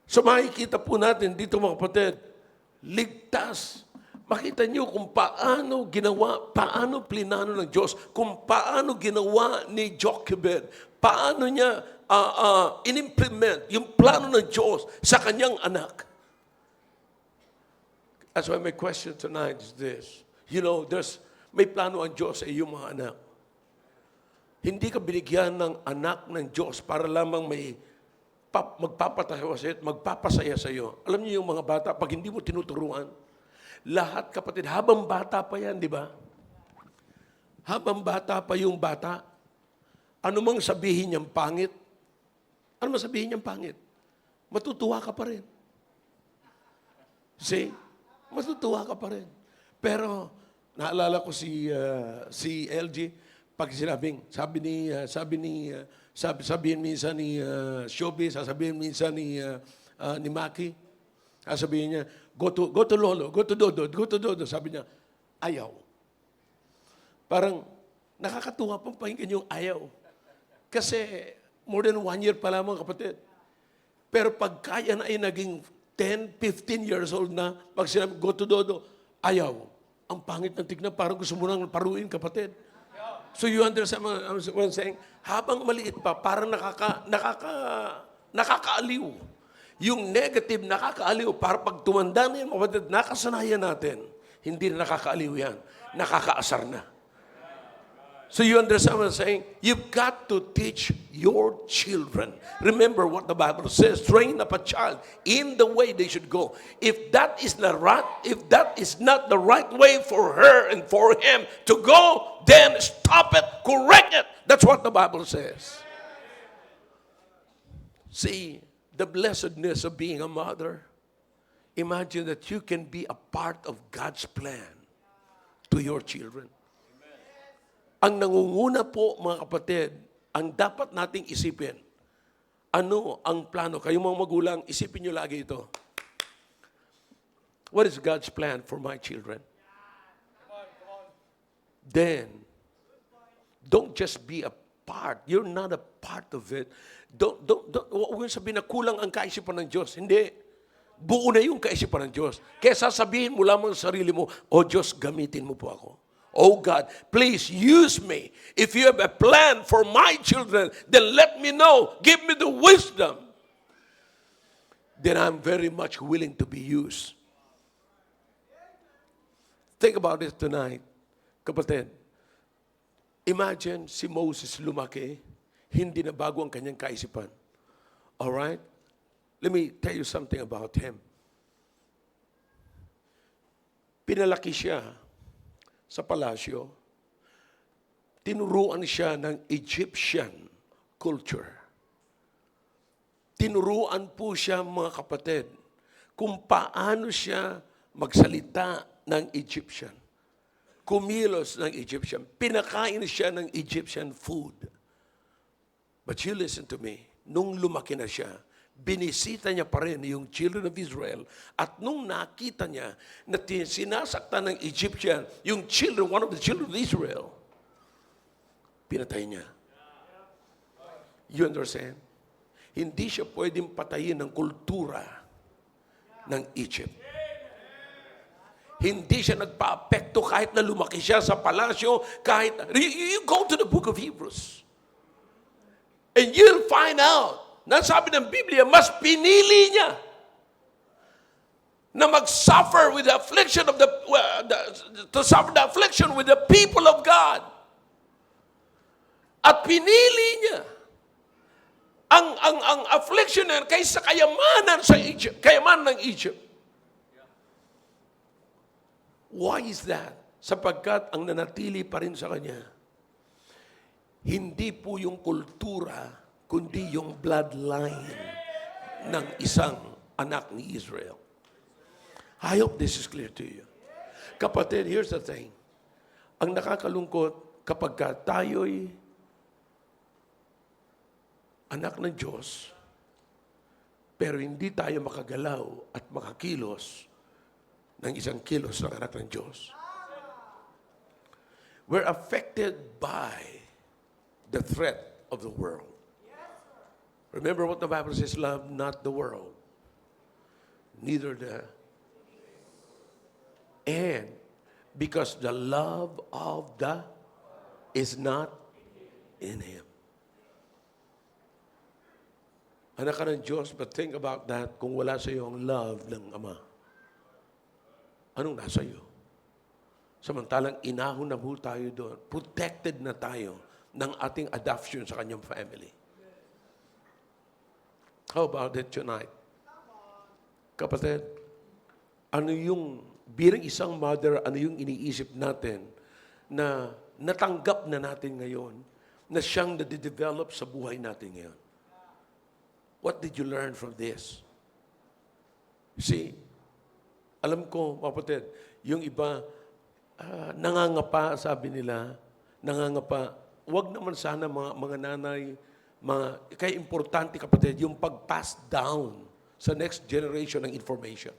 So makikita po natin dito mga kapatid, ligtas. Makita niyo kung paano ginawa, paano plinano ng Diyos, kung paano ginawa ni Jochebed, paano niya in-implement yung plano ng Diyos sa kanyang anak. That's why my question tonight is this. You know, may plano ang Diyos sa iyong mga anak. Hindi ka binigyan ng anak ng Diyos para lamang may magpapasaya sa iyo. Alam niyo yung mga bata, pag hindi mo tinuturuan, lahat kapatid, habang bata pa yan, di ba? Habang bata pa yung bata, ano mang sabihin niyang pangit, ano mang sabihin niyang pangit, matutuwa ka pa rin. See? Matutuwa ka pa rin. Pero, naalala ko si LG, pag sabihin minsan ni Shobi, sasabihin minsan ni Maki, sasabihin niya, go to Lolo, go to Dodo. Sabi niya, ayaw. Parang, nakakatuwa pang pakinggan yung ayaw. Kasi, more than 1 year pa lamang, kapatid. Pero pag kaya na ay naging 10, 15 years old na, pag sinabi, go to Dodo, ayaw. Ang pangit ng tignan, parang gusto mo nang paruin, kapatid. So you understand what I'm saying? Habang maliit pa, parang nakakaaliw. Yung negative, nakakaaliw. Para pag tumanda na yan, kapatid, nakasanayan natin. Hindi na nakakaaliw yan. Nakakaasar na. So you understand what I'm saying? You've got to teach your children. Remember what the Bible says, train up a child in the way they should go. If that is not the right way for her and for him to go, then stop it, correct it. That's what the Bible says. See, the blessedness of being a mother. Imagine that you can be a part of God's plan to your children. Ang nangunguna po, mga kapatid, ang dapat nating isipin, ano ang plano? Kayong mga magulang, isipin nyo lagi ito. What is God's plan for my children? Then, don't just be a part. You're not a part of it. Huwag sabihin na kulang ang kaisipan ng Diyos. Hindi. Buo na yung kaisipan ng Diyos. Kaya sasabihin mo lamang sa sarili mo, O Diyos, gamitin mo po ako. Oh God, please use me. If you have a plan for my children, then let me know. Give me the wisdom. Then I'm very much willing to be used. Think about it tonight, kapatid. Imagine si Moses lumaki, hindi na bago ang kanyang kaisipan. Alright? Let me tell you something about him. Pinalaki siya sa palasyo, tinuruan siya ng Egyptian culture. Tinuruan po siya, mga kapatid, kung paano siya magsalita ng Egyptian. Kumilos ng Egyptian. Pinakain siya ng Egyptian food. But you listen to me, nung lumaki na siya, binisita niya pa rin yung children of Israel. At nung nakita niya na sinasaktan ng Egyptian, yung children, one of the children of Israel, pinatay niya. You understand? Hindi siya pwedeng patayin ng kultura ng Egypt. Hindi siya nagpa-apekto kahit na lumaki siya sa palasyo, kahit you go to the book of Hebrews. And you'll find out, nasabi ng Biblia, mas pinili niya na mag-suffer with the affliction of to suffer the affliction with the people of God. At pinili niya ang affliction na kaysa kayamanan sa Egypt, kayamanan ng Egypt. Why is that? Sapagkat ang nanatili pa rin sa kanya, hindi po yung kultura, kundi yung bloodline ng isang anak ni Israel. I hope this is clear to you. Kapatid, here's the thing. Ang nakakalungkot, kapag tayo'y anak ng Diyos, pero hindi tayo makagalaw at makakilos ng isang kilos ng anak ng Diyos. We're affected by the threat of the world. Remember what the Bible says, love not the world, neither the... And because the love of the is not in Him. Anak ka ng Diyos, but think about that kung wala sa iyo ang love ng Ama. Anong nasa iyo? Samantalang inahon na po tayo doon. Protected na tayo ng ating adoption sa kanyang family. How about it tonight? Kapatid, ano yung, bilang isang mother, ano yung iniisip natin na natanggap na natin ngayon, na siyang nade-develop sa buhay natin ngayon? What did you learn from this? See, alam ko, kapatid, yung iba, nangangapa, sabi nila, nangangapa. Huwag naman sana mga nanay, kaya importante, kapatid, yung pag-pass down sa next generation ng information.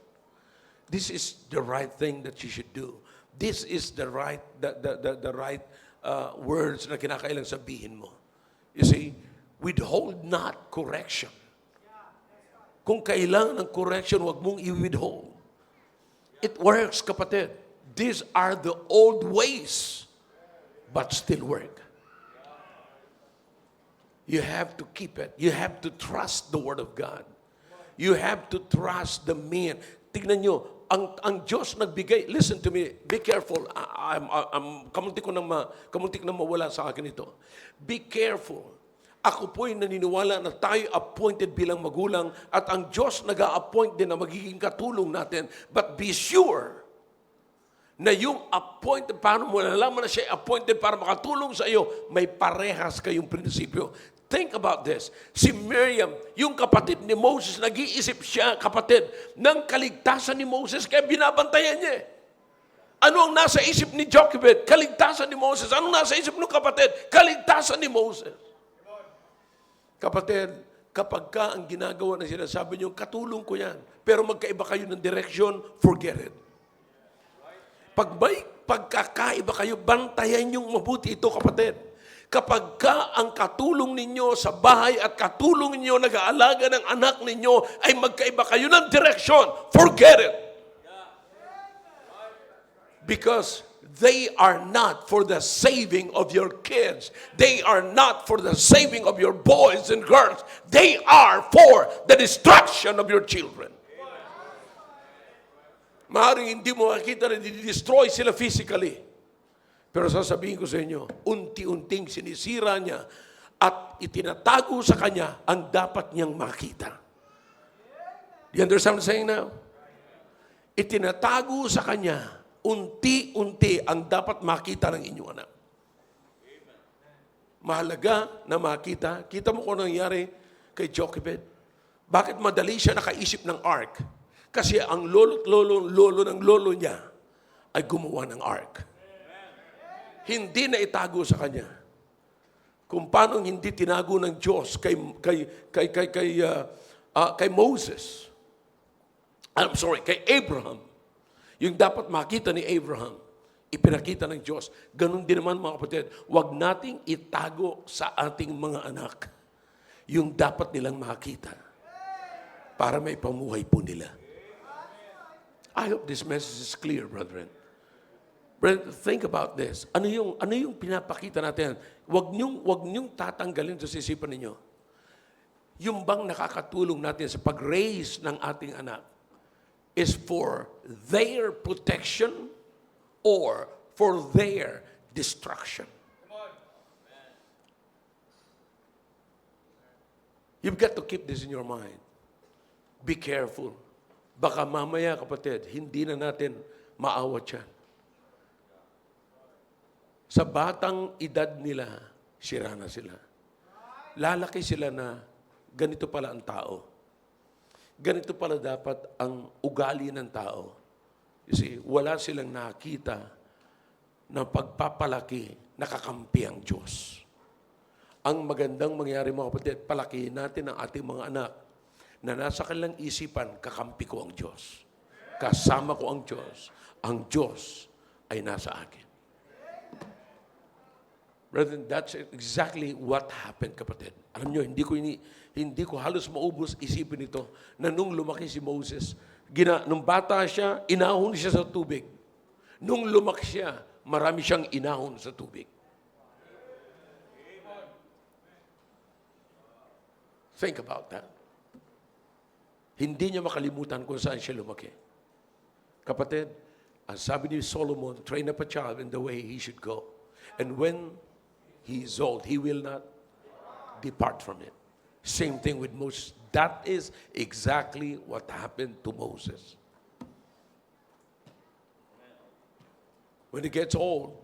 This is the right thing that you should do. This is the right words na kinakailang sabihin mo. You see, withhold not correction. Kung kailangan ng correction, huwag mong i-withhold. It works, kapatid. These are the old ways, but still work. You have to keep it. You have to trust the Word of God. You have to trust the man. Tignan nyo, ang Diyos nagbigay, listen to me, be careful. Kamuntik na mawala sa akin ito. Be careful. Ako po'y naniniwala na tayo appointed bilang magulang at ang Diyos nag-a-appoint din na magiging katulong natin. But be sure na yung appointed, paano mo nalaman na siya appointed para makatulong sa iyo, may parehas kayong prinsipyo. Think about this. Si Miriam, yung kapatid ni Moses, nag-iisip siya, kapatid, ng kaligtasan ni Moses, kaya binabantayan niya. Ano ang nasa isip ni Jochebed? Kaligtasan ni Moses. Anong nasa isip ng kapatid? Kaligtasan ni Moses. Kapatid, kapag ka ang ginagawa na sinasabi niyo, katulong ko yan. Pero magkaiba kayo ng direksyon, forget it. Pag may pagkakaiba kayo, bantayan niyong mabuti ito, kapatid. Kapag ka ang katulong ninyo sa bahay at katulong ninyo nag-aalaga ng anak ninyo ay magkaiba kayo ng direksyon, forget it. Because they are not for the saving of your kids. They are not for the saving of your boys and girls. They are for the destruction of your children. Maaaring hindi mo makita na di-destroy sila physically. Pero sasabihin ko sa inyo, unti-unting sinisira niya at itinatago sa kanya ang dapat niyang makita. Do you understand what I'm saying now? Itinatago sa kanya unti-unti ang dapat makita ng inyong anak. Mahalaga na makita. Kita mo kung nangyari kay Jochebed. Bakit madali siya nakaisip ng ark? Kasi ang lolo ng lolo niya ay gumawa ng ark. Hindi na itago sa kanya. Kung paano hindi tinago ng Diyos kay Moses. Kay Abraham. Yung dapat makita ni Abraham, ipinakita ng Diyos. Ganun din naman mga kapatid, huwag nating itago sa ating mga anak yung dapat nilang makita para may pamuhay po nila. I hope this message is clear, brethren. Brethren, think about this. Ano yung pinapakita natin? Huwag niyong tatanggalin sa isipan ninyo. Yung bang nakakatulong natin sa pag-raise ng ating anak is for their protection or for their destruction. You've got to keep this in your mind. Be careful. Baka mamaya, kapatid, hindi na natin maawat yan. Sa batang edad nila, sira na sila. Lalaki sila na ganito pala ang tao. Ganito pala dapat ang ugali ng tao. You see, wala silang nakita na pagpapalaki, nakakampi ang Diyos. Ang magandang mangyari mga kapatid, palakihin natin ang ating mga anak na nasa kanilang isipan, kakampi ko ang Diyos. Kasama ko ang Diyos. Ang Diyos ay nasa akin. Brethren, that's exactly what happened, kapatid. Alam nyo, hindi ko halos maubos isipin ito na nung lumaki si Moses, nung bata siya, inahon siya sa tubig. Nung lumaki siya, marami siyang inahon sa tubig. Think about that. Hindi niya makalimutan kung saan siya lumaki. Kapatid, ang sabi ni Solomon, train up a child in the way he should go. And when he is old, he will not depart from it. Same thing with Moses. That is exactly what happened to Moses. When he gets old,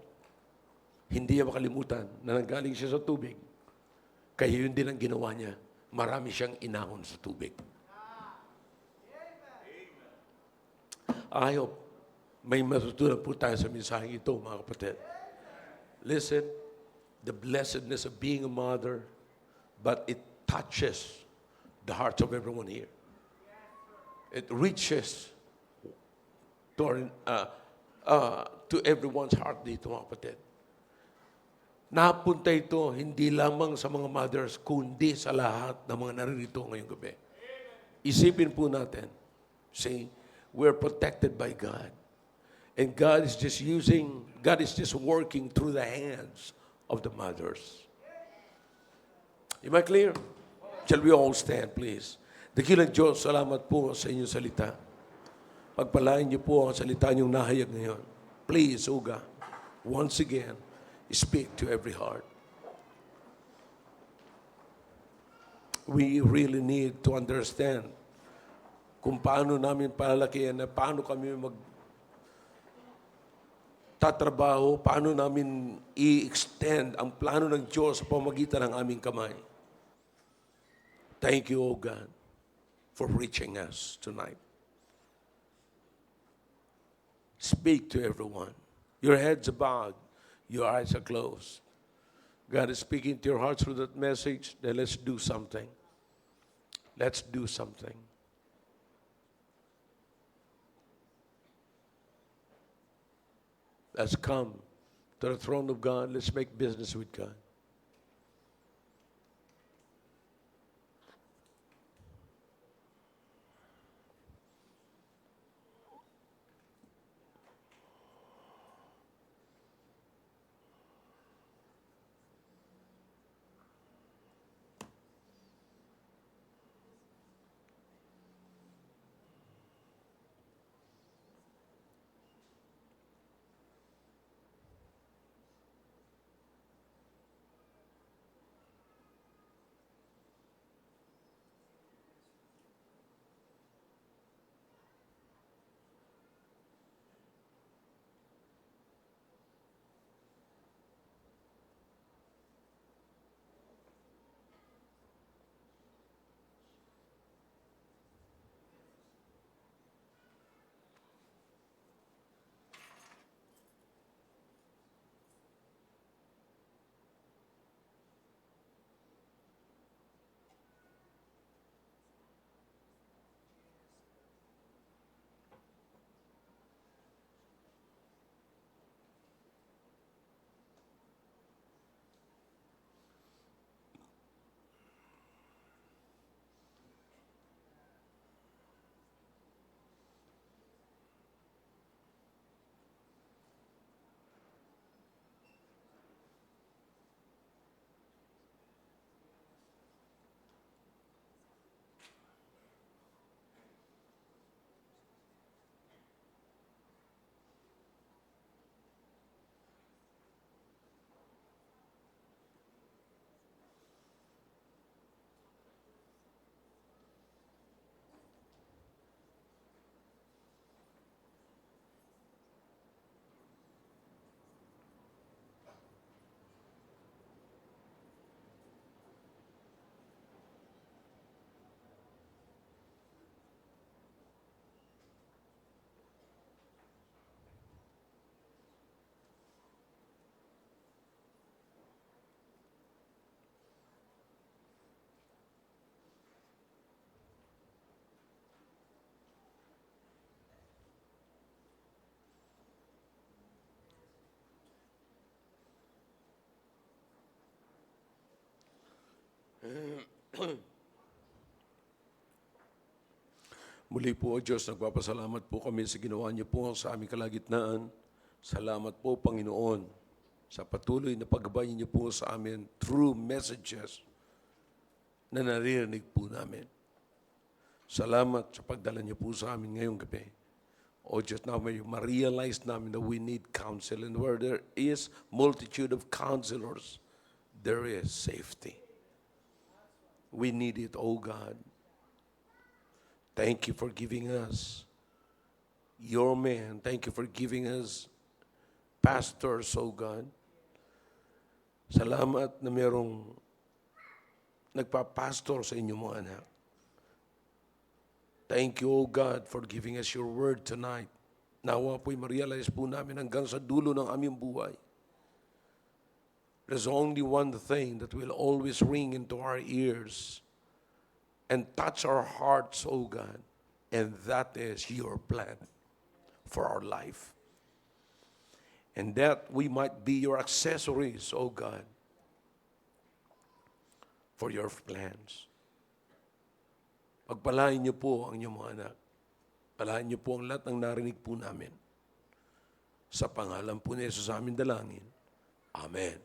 hindi niya makalimutan na nanggaling siya sa tubig. Kaya yun din ang ginawa niya. Marami siyang inahon sa tubig. I hope may matutunan po tayo sa mensaheng ito, mga kapatid. Listen, the blessedness of being a mother, but it touches the hearts of everyone here. It reaches to everyone's heart dito, mga kapatid. Napunta ito hindi lamang sa mga mothers, kundi sa lahat ng mga naririto ngayong gabi. Isipin po natin, see, we're protected by God. And God is just working through the hands of the mothers. Am I clear? Shall we all stand, please? Dakilang Diyos, salamat po sa inyong salita. Pagpalain niyo po ang salita niyong nahayag ngayon. Please, O God, once again, speak to every heart. We really need to understand kung paano namin palalakihan, paano kami tatrabaho, paano namin i-extend ang plano ng Diyos sa pamagitan ng aming kamay. Thank you, O God, for reaching us tonight. Speak to everyone. Your heads are bowed, your eyes are closed. God is speaking to your heart through that message. Then let's do something. Let's do something. Let's come to the throne of God. Let's make business with God. Muli po, O Diyos, nagpapasalamat po kami sa ginawa niyo po sa aming kalagitnaan. Salamat po, Panginoon, sa patuloy na paggabay niyo po sa amin through messages na naririnig po namin. Salamat sa pagdala niyo po sa amin ngayong gabi. O Diyos, now may ma-realize namin that we need counsel. And where there is multitude of counselors, there is safety. We need it, O God. Thank you for giving us your man. Thank you for giving us pastors, O God. Salamat na merong nagpapastor sa inyong mga anak. Thank you, O God, for giving us your word tonight. Nawa po'y ma-realize po namin hanggang sa dulo ng aming buhay. There's only one thing that will always ring into our ears and touch our hearts, O God, and that is your plan for our life. And that we might be your accessories, O God, for your plans. Pagpalain niyo po ang inyong mga anak. Palain niyo po ang lahat ng narinig po namin. Sa pangalan po ni Jesus sa amin dalangin. Amen.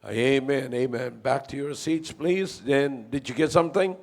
Amen. Amen. Back to your seats, please. Then, did you get something?